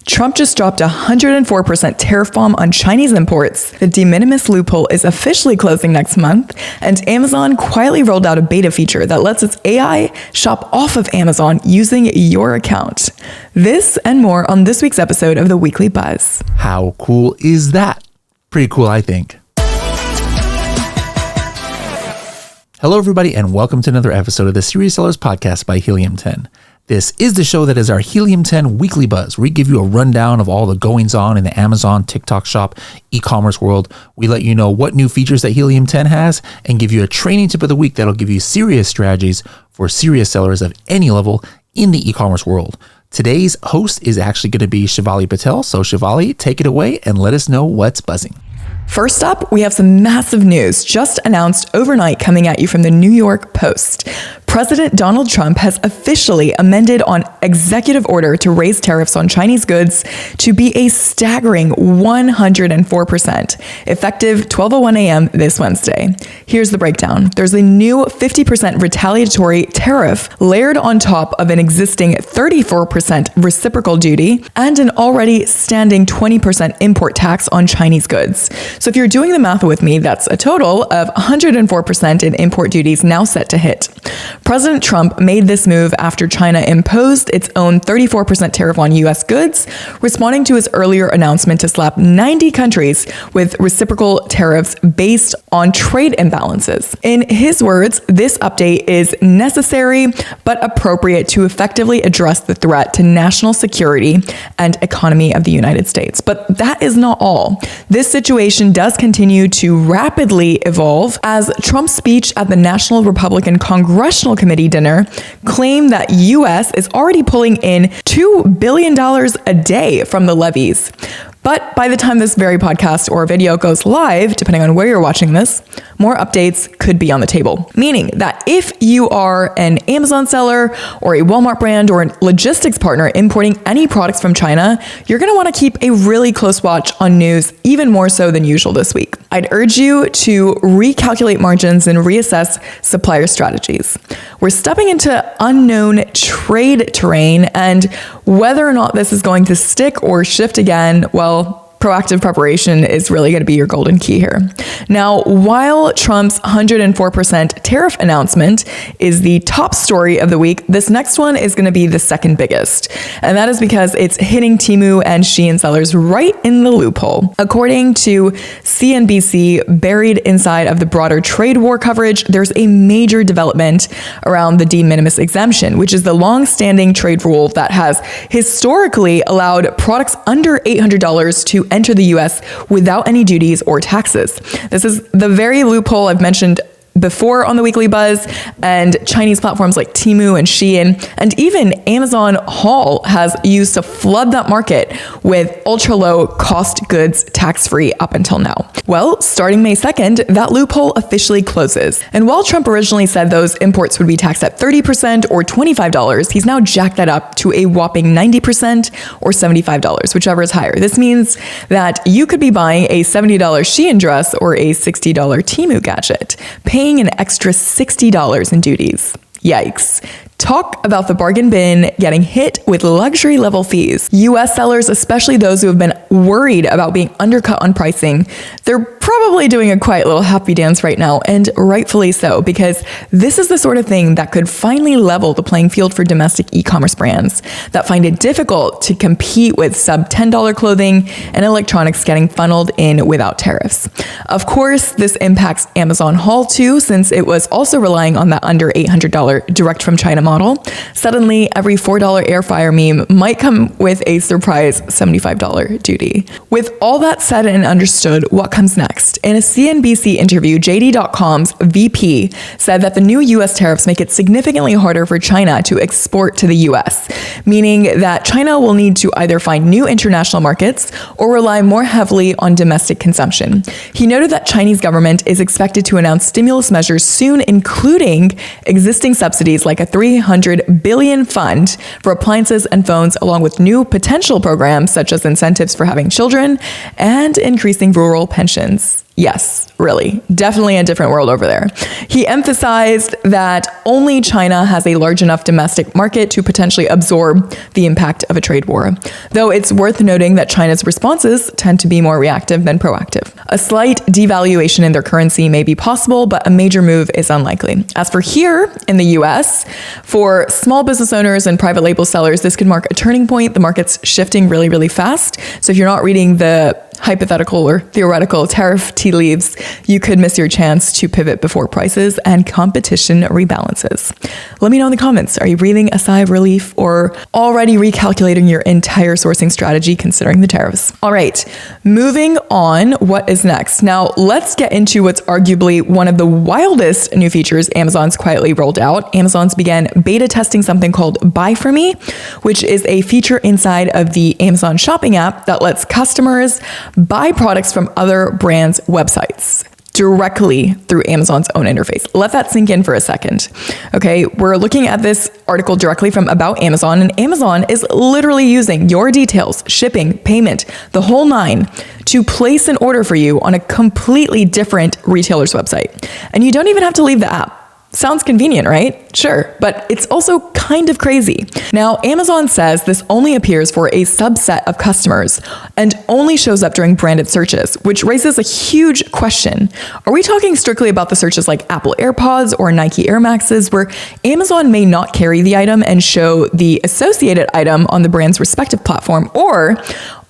Trump just dropped a 104% tariff bomb on Chinese imports. The de minimis loophole is officially closing next month, and Amazon quietly rolled out a beta feature that lets its AI shop off of Amazon using your account. This and more on this week's episode of The Weekly Buzz. How cool is that? Pretty cool, I think. Hello, everybody, and welcome to another episode of the Serious Sellers Podcast by Helium 10. This is the show that is our Helium 10 Weekly Buzz, where we give you a rundown of all the goings-on in the Amazon, TikTok shop, e-commerce world. We let you know what new features that Helium 10 has and give you a training tip of the week that'll give you serious strategies for serious sellers of any level in the e-commerce world. Today's host is actually going to be Shivali Patel. So Shivali, take it away and let us know what's buzzing. First up, we have some massive news just announced overnight coming at you from the New York Post. President Donald Trump has officially amended on executive order to raise tariffs on Chinese goods to be a staggering 104%, effective 12:01 a.m. this Wednesday. Here's the breakdown. There's a new 50% retaliatory tariff layered on top of an existing 34% reciprocal duty and an already standing 20% import tax on Chinese goods. So if you're doing the math with me, that's a total of 104% in import duties now set to hit. President Trump made this move after China imposed its own 34% tariff on U.S. goods, responding to his earlier announcement to slap 90 countries with reciprocal tariffs based on trade imbalances. In his words, this update is necessary but appropriate to effectively address the threat to national security and economy of the United States. But that is not all. This situation does continue to rapidly evolve as Trump's speech at the National Republican Congressional Committee dinner claimed that U.S. is already pulling in $2 billion a day from the levies. But by the time this very podcast or video goes live, depending on where you're watching this, more updates could be on the table. Meaning that if you are an Amazon seller or a Walmart brand or a logistics partner importing any products from China, you're going to want to keep a really close watch on news, even more so than usual this week. I'd urge you to recalculate margins and reassess supplier strategies. We're stepping into unknown trade terrain, and whether or not this is going to stick or shift again, well, proactive preparation is really going to be your golden key here. Now, while Trump's 104% tariff announcement is the top story of the week, this next one is going to be the second biggest. And that is because it's hitting Temu and Shein sellers right in the loophole. According to CNBC, buried inside of the broader trade war coverage, there's a major development around the de minimis exemption, which is the long-standing trade rule that has historically allowed products under $800 to enter the US without any duties or taxes. This is the very loophole I've mentioned before on the Weekly Buzz, and Chinese platforms like Temu and Shein and even Amazon Haul has used to flood that market with ultra low cost goods tax-free up until now. Well, starting May 2nd, that loophole officially closes. And while Trump originally said those imports would be taxed at 30% or $25, he's now jacked that up to a whopping 90% or $75, whichever is higher. This means that you could be buying a $70 Shein dress or a $60 Temu gadget, paying an extra $60 in duties. Yikes. Talk about the bargain bin getting hit with luxury level fees. US sellers, especially those who have been worried about being undercut on pricing, they're probably doing a quiet little happy dance right now, and rightfully so, because this is the sort of thing that could finally level the playing field for domestic e-commerce brands that find it difficult to compete with sub $10 clothing and electronics getting funneled in without tariffs. Of course, this impacts Amazon Haul too, since it was also relying on that under $800 direct from China model. Suddenly, every $4 air fryer meme might come with a surprise $75 duty. With all that said and understood, what comes next? In a CNBC interview, JD.com's VP said that the new US tariffs make it significantly harder for China to export to the US, meaning that China will need to either find new international markets or rely more heavily on domestic consumption. He noted that Chinese government is expected to announce stimulus measures soon, including existing subsidies like a $300 billion fund for appliances and phones, along with new potential programs such as incentives for having children and increasing rural pensions. means. Yes, really, definitely a different world over there. He emphasized that only China has a large enough domestic market to potentially absorb the impact of a trade war, though it's worth noting that China's responses tend to be more reactive than proactive. A slight devaluation in their currency may be possible, but a major move is unlikely. As for here in the US, for small business owners and private label sellers, this could mark a turning point. The market's shifting really, really fast. So if you're not reading the hypothetical or theoretical tariff tea leaves, you could miss your chance to pivot before prices and competition rebalances. Let me know in the comments. Are you breathing a sigh of relief or already recalculating your entire sourcing strategy considering the tariffs? All right, moving on. What is next? Now, let's get into what's arguably one of the wildest new features Amazon's quietly rolled out. Amazon's began beta testing something called Buy For Me, which is a feature inside of the Amazon shopping app that lets customers buy products from other brands' websites directly through Amazon's own interface. Let that sink in for a second. Okay, we're looking at this article directly from About Amazon, and Amazon is literally using your details, shipping, payment, the whole nine, to place an order for you on a completely different retailer's website. And you don't even have to leave the app. Sounds convenient, right? Sure, but it's also kind of crazy. Now, Amazon says this only appears for a subset of customers and only shows up during branded searches, which raises a huge question. Are we talking strictly about the searches like Apple AirPods or Nike Air Maxes, where Amazon may not carry the item and show the associated item on the brand's respective platform? Or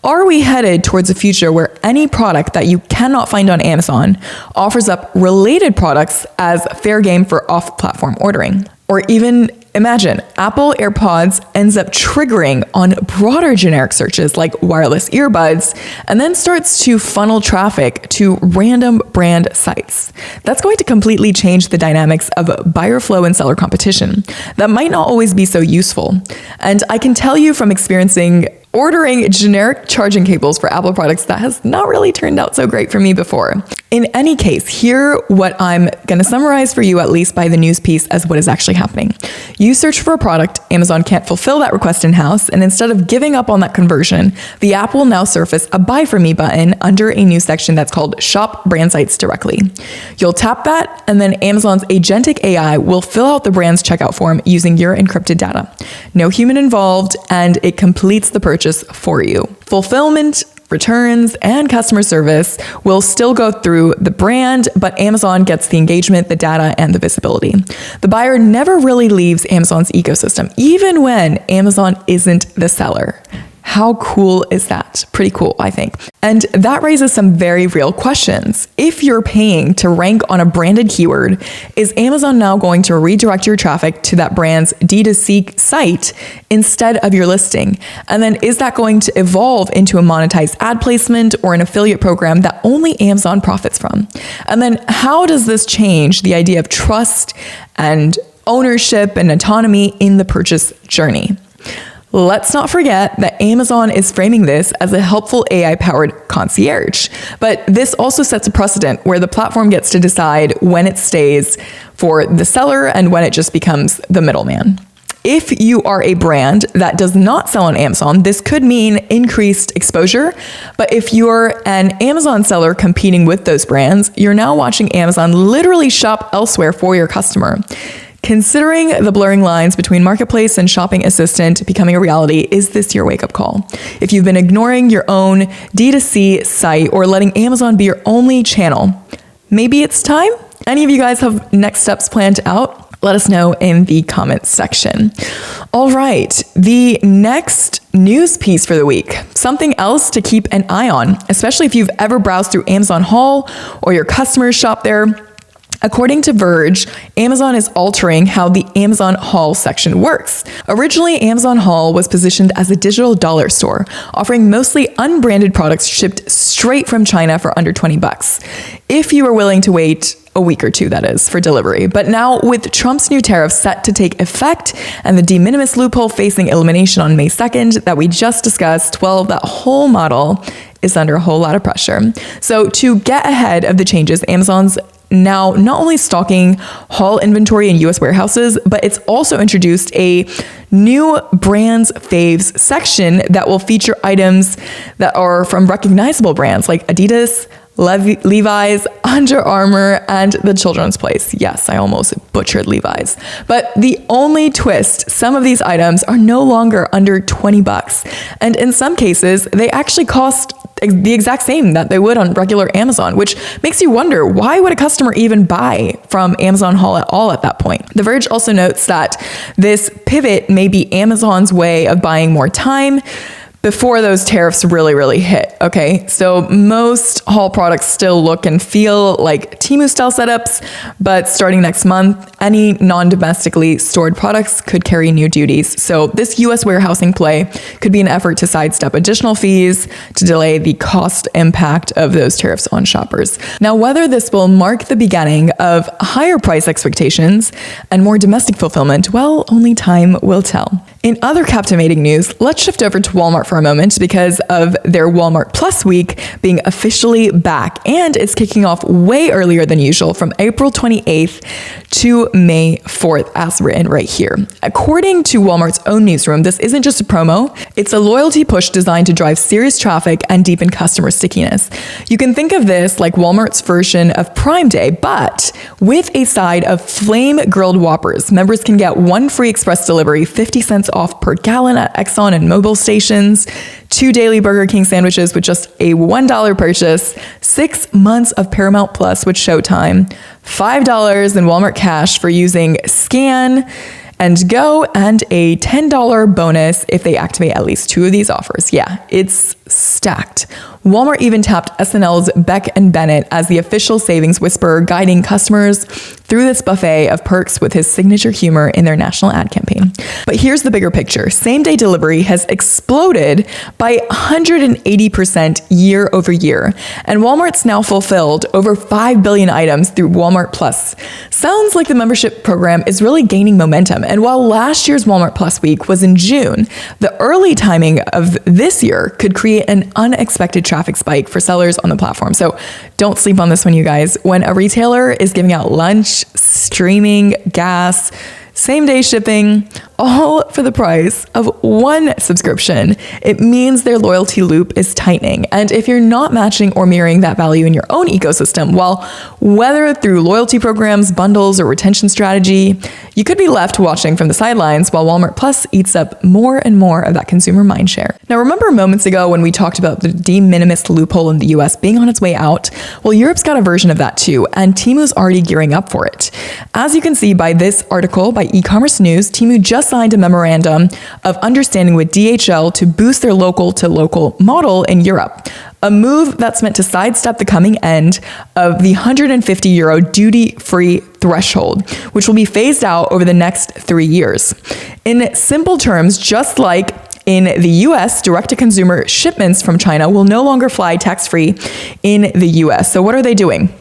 are we headed towards a future where any product that you cannot find on Amazon offers up related products as fair game for off-platform ordering? Or even imagine Apple AirPods ends up triggering on broader generic searches like wireless earbuds and then starts to funnel traffic to random brand sites. That's going to completely change the dynamics of buyer flow and seller competition. That might not always be so useful. And I can tell you from experiencing ordering generic charging cables for Apple products, that has not really turned out so great for me before. In any case, here what I'm going to summarize for you, at least by the news piece, as what is actually happening. You search for a product, Amazon can't fulfill that request in-house, and instead of giving up on that conversion, the app will now surface a Buy For Me button under a new section that's called Shop Brand Sites Directly. You'll tap that, and then Amazon's agentic AI will fill out the brand's checkout form using your encrypted data. No human involved, and it completes the purchase for you. Fulfillment, returns, and customer service will still go through the brand, but Amazon gets the engagement, the data, and the visibility. The buyer never really leaves Amazon's ecosystem, even when Amazon isn't the seller. How cool is that? Pretty cool, I think. And that raises some very real questions. If you're paying to rank on a branded keyword, is Amazon now going to redirect your traffic to that brand's D2C site instead of your listing? And then is that going to evolve into a monetized ad placement or an affiliate program that only Amazon profits from? And then how does this change the idea of trust and ownership and autonomy in the purchase journey? Let's not forget that Amazon is framing this as a helpful AI-powered concierge. But this also sets a precedent where the platform gets to decide when it stays for the seller and when it just becomes the middleman. If you are a brand that does not sell on Amazon, this could mean increased exposure. But if you're an Amazon seller competing with those brands, you're now watching Amazon literally shop elsewhere for your customer. Considering the blurring lines between marketplace and shopping assistant becoming a reality, is this your wake-up call? If you've been ignoring your own D2C site or letting Amazon be your only channel, maybe it's time? Any of you guys have next steps planned out? Let us know in the comments section. All right, the next news piece for the week, something else to keep an eye on, especially if you've ever browsed through Amazon Haul or your customers shop there. According to Verge, Amazon is altering how the Amazon Haul section works. Originally, Amazon Haul was positioned as a digital dollar store, offering mostly unbranded products shipped straight from China for under $20. If you are willing to wait a week or two, that is, for delivery. But now, with Trump's new tariffs set to take effect and the de minimis loophole facing elimination on May 2nd that we just discussed, that whole model is under a whole lot of pressure. So to get ahead of the changes, Amazon's now not only stocking Haul inventory in US warehouses, but it's also introduced a new brands faves section that will feature items that are from recognizable brands like Adidas, Levi's, Under Armour, and The Children's Place. Yes, I almost butchered Levi's. But the only twist, some of these items are no longer under $20. And in some cases, they actually cost the exact same that they would on regular Amazon, which makes you wonder, why would a customer even buy from Amazon Haul at all at that point? The Verge also notes that this pivot may be Amazon's way of buying more time before those tariffs really hit, okay? So most haul products still look and feel like Temu style setups, but starting next month, any non-domestically stored products could carry new duties. So this US warehousing play could be an effort to sidestep additional fees to delay the cost impact of those tariffs on shoppers. Now, whether this will mark the beginning of higher price expectations and more domestic fulfillment, well, only time will tell. In other captivating news, let's shift over to Walmart for a moment because of their Walmart Plus week being officially back, and it's kicking off way earlier than usual from April 28th to May 4th, as written right here. According to Walmart's own newsroom, this isn't just a promo, it's a loyalty push designed to drive serious traffic and deepen customer stickiness. You can think of this like Walmart's version of Prime Day, but with a side of flame grilled Whoppers. Members can get one free express delivery, 50 cents off per gallon at Exxon and Mobil stations, 2 daily Burger King sandwiches with just a $1 purchase, 6 months of Paramount Plus with Showtime, $5 in Walmart Cash for using Scan and Go, and a $10 bonus if they activate at least 2 of these offers. Yeah, it's stacked. Walmart even tapped SNL's Beck and Bennett as the official savings whisperer, guiding customers through this buffet of perks with his signature humor in their national ad campaign. But here's the bigger picture. Same-day delivery has exploded by 180% year over year, and Walmart's now fulfilled over 5 billion items through Walmart Plus. Sounds like the membership program is really gaining momentum, and while last year's Walmart Plus week was in June, the early timing of this year could create an unexpected traffic spike for sellers on the platform. So don't sleep on this one, you guys. When a retailer is giving out lunch, streaming, gas, same-day shipping, all for the price of one subscription, it means their loyalty loop is tightening. And if you're not matching or mirroring that value in your own ecosystem, well, whether through loyalty programs, bundles, or retention strategy, you could be left watching from the sidelines while Walmart Plus eats up more and more of that consumer mindshare. Now, remember moments ago when we talked about the de minimis loophole in the US being on its way out? Well, Europe's got a version of that too, and Temu's already gearing up for it. As you can see by this article by e-commerce news, Temu just signed a memorandum of understanding with DHL to boost their local-to-local model in Europe, a move that's meant to sidestep the coming end of the €150 duty-free threshold, which will be phased out over the next 3 years. In simple terms, just like in the US, direct-to-consumer shipments from China will no longer fly tax-free in the US. So what are they doing?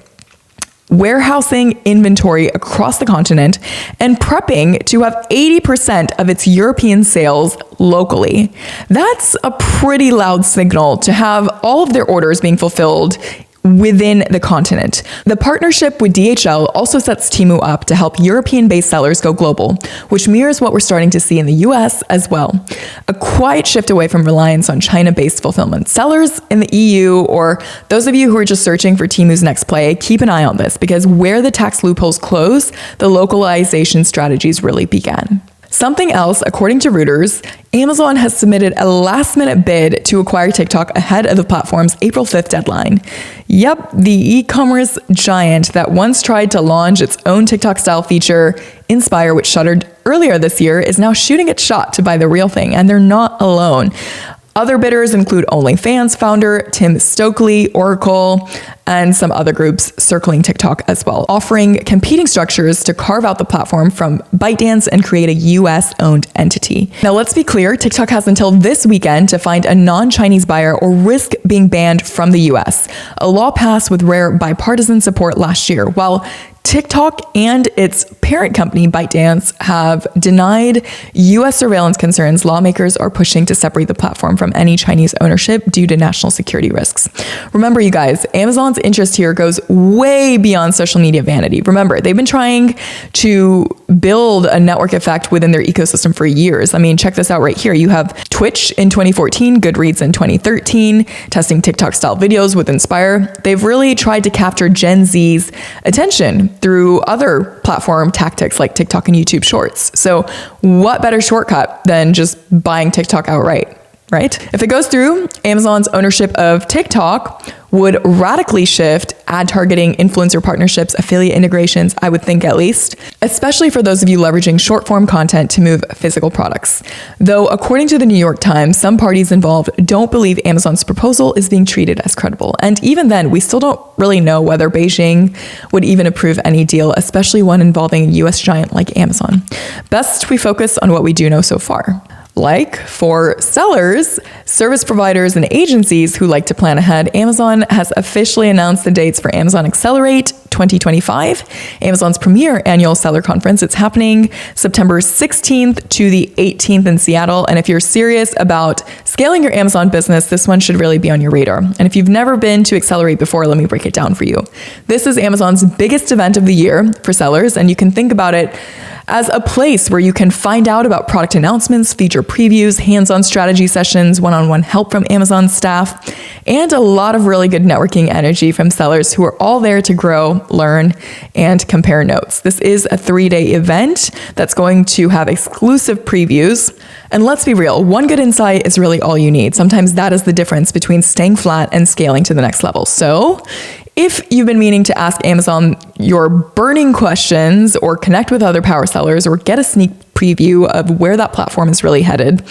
Warehousing inventory across the continent and prepping to have 80% of its European sales locally. That's a pretty loud signal to have all of their orders being fulfilled within the continent. The partnership with DHL also sets Temu up to help European-based sellers go global, which mirrors what we're starting to see in the US as well. A quiet shift away from reliance on China-based fulfillment. Sellers in the EU, or those of you who are just searching for Temu's next play, keep an eye on this, because where the tax loopholes close, the localization strategies really began. Something else, according to Reuters, Amazon has submitted a last-minute bid to acquire TikTok ahead of the platform's April 5th deadline. Yep, the e-commerce giant that once tried to launch its own TikTok-style feature, Inspire, which shuttered earlier this year, is now shooting its shot to buy the real thing, and they're not alone. Other bidders include OnlyFans founder Tim Stokely, Oracle, and some other groups circling TikTok as well, offering competing structures to carve out the platform from ByteDance and create a US-owned entity. Now, let's be clear, TikTok has until this weekend to find a non-Chinese buyer or risk being banned from the US, a law passed with rare bipartisan support last year. While TikTok and its parent company, ByteDance, have denied U.S. surveillance concerns lawmakers are pushing to separate the platform from any Chinese ownership due to national security risks. Remember, you guys, Amazon's interest here goes way beyond social media vanity. Remember, they've been trying to build a network effect within their ecosystem for years. I mean, check this out right here. You have Twitch in 2014, Goodreads in 2013, testing TikTok-style videos with Inspire. They've really tried to capture Gen Z's attention through other platform tactics like TikTok and YouTube Shorts. So what better shortcut than just buying TikTok outright, right? If it goes through, Amazon's ownership of TikTok would radically shift ad targeting, influencer partnerships, affiliate integrations, I would think at least, especially for those of you leveraging short form content to move physical products. Though, according to the New York Times, some parties involved don't believe Amazon's proposal is being treated as credible. And even then, we still don't really know whether Beijing would even approve any deal, especially one involving a US giant like Amazon. Best we focus on what we do know so far. Like for sellers, service providers, and agencies who like to plan ahead, Amazon has officially announced the dates for Amazon Accelerate 2025, Amazon's premier annual seller conference. It's happening September 16th to the 18th in Seattle. And if you're serious about scaling your Amazon business, this one should really be on your radar. And if you've never been to Accelerate before, let me break it down for you. This is Amazon's biggest event of the year for sellers, and you can think about it as a place where you can find out about product announcements, feature previews, hands-on strategy sessions, one-on-one help from Amazon staff, and a lot of really good networking energy from sellers who are all there to grow, learn, and compare notes. This is a 3-day event that's going to have exclusive previews. And let's be real, one good insight is really all you need. Sometimes that is the difference between staying flat and scaling to the next level. So if you've been meaning to ask Amazon your burning questions or connect with other power sellers or get a sneak preview of where that platform is really headed,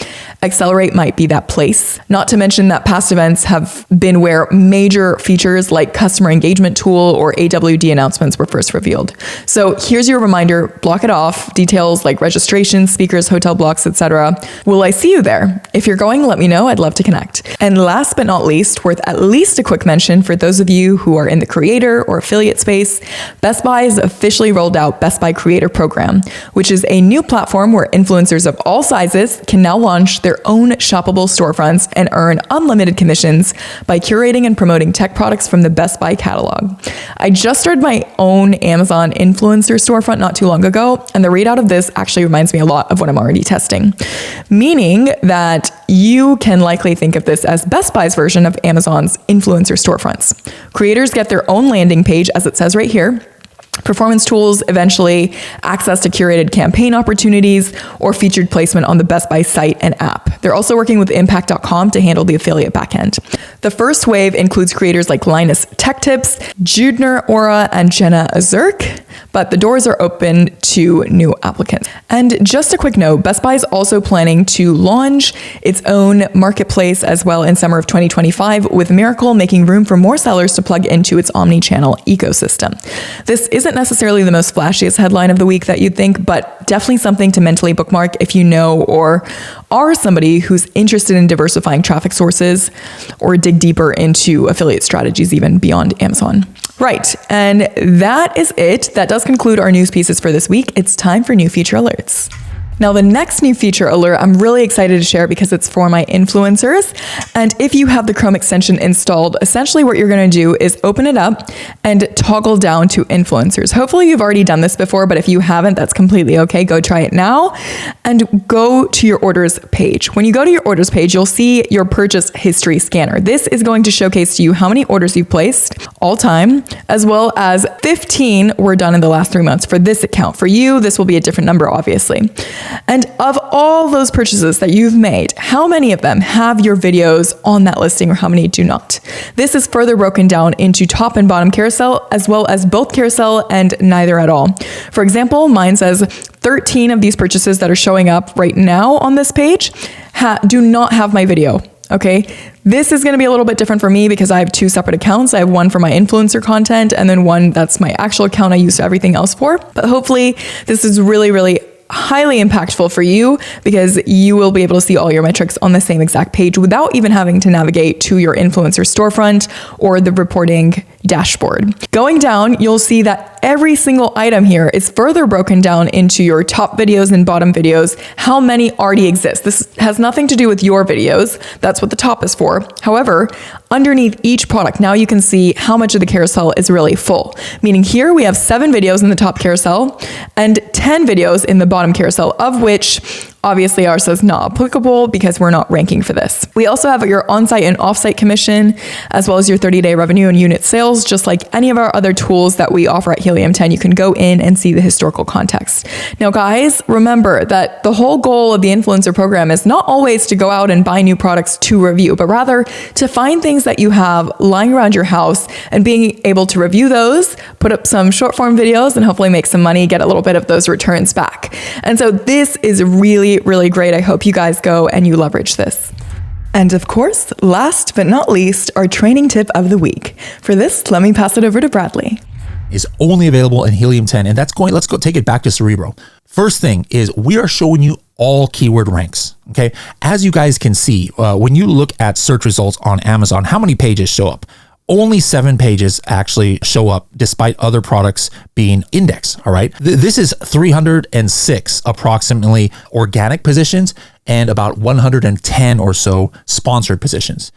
Accelerate might be that place. Not to mention that past events have been where major features like customer engagement tool or AWD announcements were first revealed. So here's your reminder, block it off. Details like registration, speakers, hotel blocks, etc. Will I see you there? If you're going, let me know. I'd love to connect. And last but not least, worth at least a quick mention for those of you who are in the creator or affiliate space, Best Buy has officially rolled out Best Buy Creator Program, which is a new platform where influencers of all sizes can now launch their own shoppable storefronts and earn unlimited commissions by curating and promoting tech products from the Best Buy catalog. I just started my own Amazon influencer storefront not too long ago, and the readout of this actually reminds me a lot of what I'm already testing, meaning that you can likely think of this as Best Buy's version of Amazon's influencer storefronts. Creators get their own landing page, as it says right here, performance tools, eventually access to curated campaign opportunities, or featured placement on the Best Buy site and app. They're also working with impact.com to handle the affiliate backend. The first wave includes creators like Linus Tech Tips, Judner Aura, and Jenna Azurk, but the doors are open to new applicants. And just a quick note, Best Buy is also planning to launch its own marketplace as well in summer of 2025, with Miracle making room for more sellers to plug into its omni-channel ecosystem. This isn't necessarily the most flashiest headline of the week that you'd think, but definitely something to mentally bookmark if you know or are somebody who's interested in diversifying traffic sources or dig deeper into affiliate strategies even beyond Amazon. Right, and that is it. That does conclude our news pieces for this week. It's time for new feature alerts. Now, the next new feature alert, I'm really excited to share because it's for my influencers. And if you have the Chrome extension installed, essentially what you're going to do is open it up and toggle down to influencers. Hopefully you've already done this before, but if you haven't, that's completely okay. Go try it now and go to your orders page. When you go to your orders page, you'll see your purchase history scanner. This is going to showcase to you how many orders you've placed all time, as well as 15 were done in the last 3 months for this account. For you, this will be a different number, obviously. And of all those purchases that you've made, how many of them have your videos on that listing or how many do not? This is further broken down into top and bottom carousel, as well as both carousel and neither at all. For example, mine says 13 of these purchases that are showing up right now on this page do not have my video. Okay, this is going to be a little bit different for me because I have 2 separate accounts. I have one for my influencer content and then one that's my actual account I use everything else for. But hopefully this is really highly impactful for you because you will be able to see all your metrics on the same exact page without even having to navigate to your influencer storefront or the reporting dashboard. Going down, you'll see that every single item here is further broken down into your top videos and bottom videos, how many already exist. This has nothing to do with your videos. That's what the top is for. However, underneath each product, now you can see how much of the carousel is really full. Meaning here we have 7 videos in the top carousel and 10 videos in the bottom carousel, of which obviously ours is not applicable because we're not ranking for this. We also have your on-site and off-site commission, as well as your 30-day revenue and unit sales. Just like any of our other tools that we offer at Helium 10, you can go in and see the historical context. Now, guys, remember that the whole goal of the influencer program is not always to go out and buy new products to review, but rather to find things that you have lying around your house and being able to review those, put up some short form videos, and hopefully make some money, get a little bit of those returns back. And so this is really great. I hope you guys go and you leverage this. And of course, last but not least, our training tip of the week. For this, let me pass it over to Bradley. Is only available in Helium 10, and let's go take it back to Cerebro. First thing is we are showing you all keyword ranks. Okay, as you guys can see, when you look at search results on Amazon, how many pages show up? Only 7 pages actually show up despite other products being indexed. All right. This is 306 approximately organic positions and about 110 or so sponsored positions.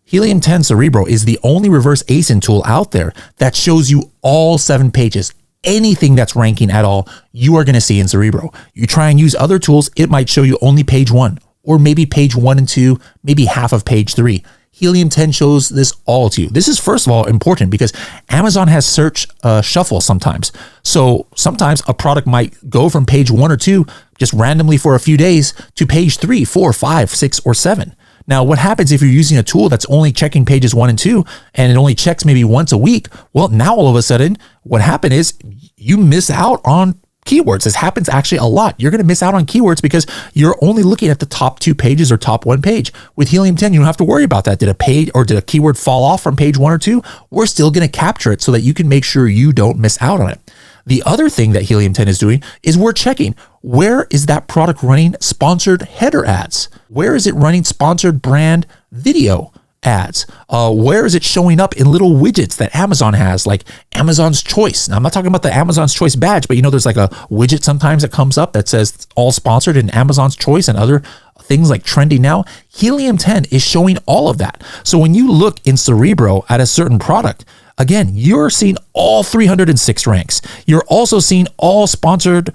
Helium 10 Cerebro is the only reverse ASIN tool out there that shows you all 7 pages. Anything that's ranking at all, you are going to see in Cerebro. You try and use other tools, it might show you only page 1 or maybe page 1 and 2, maybe half of page 3. Helium 10 shows this all to you. This is, first of all, important because Amazon has search shuffle sometimes. So sometimes a product might go from page 1 or 2 just randomly for a few days to page 3, 4, 5, 6, or 7. Now, what happens if you're using a tool that's only checking pages 1 and 2 and it only checks maybe once a week? Well, now all of a sudden, what happened is you miss out on keywords. This happens actually a lot. You're going to miss out on keywords because you're only looking at the top 2 pages or top 1 page. With Helium 10, you don't have to worry about that. Did a keyword fall off from page 1 or 2? We're still going to capture it so that you can make sure you don't miss out on it. The other thing that Helium 10 is doing is we're checking, where is that product running sponsored header ads? Where is it running sponsored brand video ads? Where is it showing up in little widgets that Amazon has, like Amazon's Choice? Now, I'm not talking about the Amazon's Choice badge, but there's like a widget sometimes that comes up that says all sponsored in Amazon's Choice and other things like trending now. Helium 10 is showing all of that. So when you look in Cerebro at a certain product, again, you're seeing all 306 ranks. You're also seeing all sponsored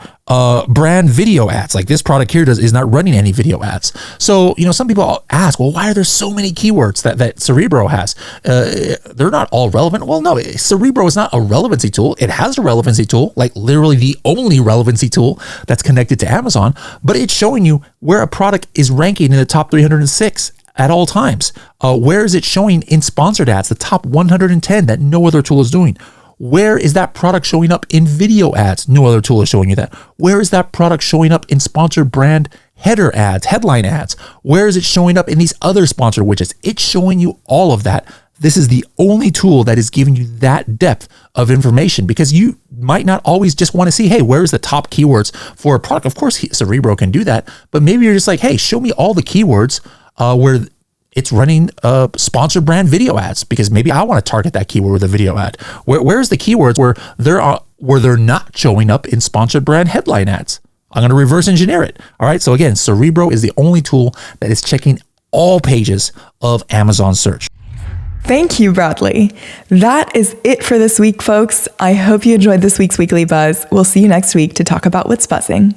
brand video ads. Like this product here is not running any video ads. So, some people ask, well, why are there so many keywords that Cerebro has? They're not all relevant. Well, no, Cerebro is not a relevancy tool. It has a relevancy tool, like literally the only relevancy tool that's connected to Amazon, but it's showing you where a product is ranking in the top 306 at all times. Where is it showing in sponsored ads, the top 110 that no other tool is doing? Where is that product showing up in video ads? No other tool is showing you that. Where is that product showing up in sponsored brand header ads, headline ads? Where is it showing up in these other sponsored widgets? It's showing you all of that. This is the only tool that is giving you that depth of information, because you might not always just want to see, hey, where is the top keywords for a product? Of course, Cerebro can do that, but maybe you're just like, hey, show me all the keywords where it's running sponsored brand video ads, because maybe I want to target that keyword with a video ad. Where's the keywords where they're not showing up in sponsored brand headline ads? I'm going to reverse engineer it. All right. So again, Cerebro is the only tool that is checking all pages of Amazon search. Thank you, Bradley. That is it for this week, folks. I hope you enjoyed this week's Weekly Buzz. We'll see you next week to talk about what's buzzing.